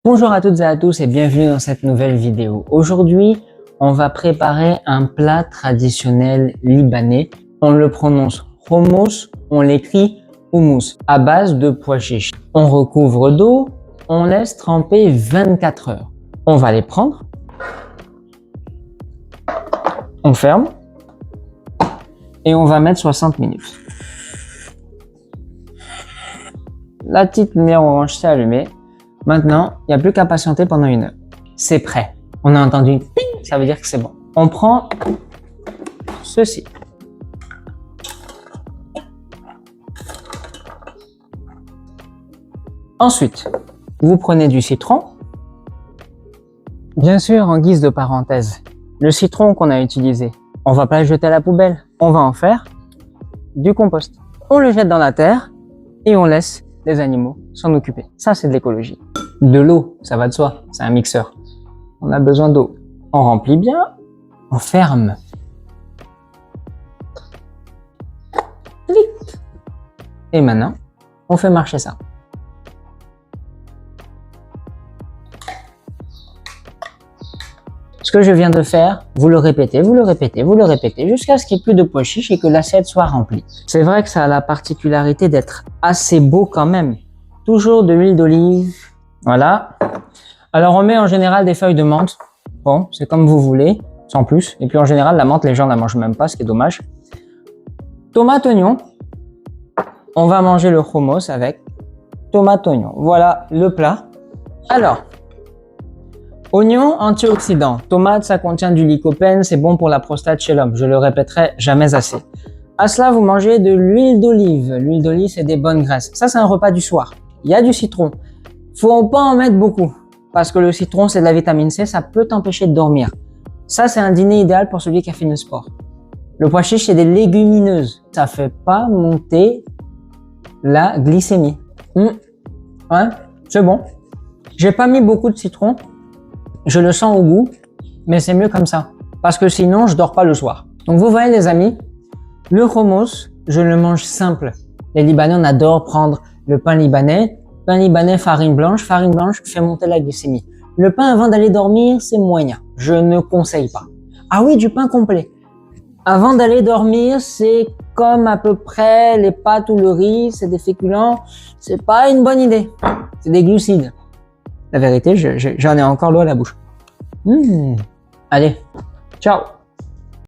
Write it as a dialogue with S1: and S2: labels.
S1: Bonjour à toutes et à tous et bienvenue dans cette nouvelle vidéo. Aujourd'hui, on va préparer un plat traditionnel libanais. On le prononce hummus, on l'écrit houmous, à base de pois chiches. On recouvre d'eau, on laisse tremper 24 heures. On va les prendre, on ferme et on va mettre 60 minutes. La petite lumière orange s'est allumée. Maintenant, il n'y a plus qu'à patienter pendant 1 heure. C'est prêt. On a entendu ping, ça veut dire que c'est bon. On prend ceci. Ensuite, vous prenez du citron. Bien sûr, en guise de parenthèse, le citron qu'on a utilisé, on va pas le jeter à la poubelle. On va en faire du compost. On le jette dans la terre et on laisse les animaux s'en occuper. Ça, c'est de l'écologie. De l'eau, ça va de soi, c'est un mixeur. On a besoin d'eau. On remplit bien, on ferme. Clic. Et maintenant, on fait marcher ça. Ce que je viens de faire, vous le répétez, vous le répétez, vous le répétez, jusqu'à ce qu'il n'y ait plus de pois chiches et que l'assiette soit remplie. C'est vrai que ça a la particularité d'être assez beau quand même. Toujours de l'huile d'olive. Voilà. Alors on met en général des feuilles de menthe. Bon, c'est comme vous voulez, sans plus. Et puis en général, la menthe, les gens ne la mangent même pas, ce qui est dommage. Tomate, oignon. On va manger le hummus avec tomate, oignon. Voilà le plat. Alors, oignon, antioxydant. Tomate, ça contient du lycopène, c'est bon pour la prostate chez l'homme. Je le répéterai jamais assez. À cela, vous mangez de l'huile d'olive. L'huile d'olive, c'est des bonnes graisses. Ça, c'est un repas du soir. Il y a du citron. Faut pas en mettre beaucoup parce que le citron, c'est de la vitamine C, ça peut t'empêcher de dormir. Ça, c'est un dîner idéal pour celui qui a fait le sport. Le pois chiche, c'est des légumineuses. Ça fait pas monter la glycémie. Ouais, c'est bon. J'ai pas mis beaucoup de citron. Je le sens au goût, mais c'est mieux comme ça. Parce que sinon, je dors pas le soir. Donc, vous voyez, les amis, le hummus, je le mange simple. Les Libanais, on adore prendre le pain libanais. Pain libanais, farine blanche fait monter la glycémie. Le pain avant d'aller dormir, c'est moyen. Je ne conseille pas. Ah oui, du pain complet. Avant d'aller dormir, c'est comme à peu près les pâtes ou le riz, c'est des féculents. C'est pas une bonne idée. C'est des glucides. La vérité, j'en ai encore l'eau à la bouche. Allez, ciao!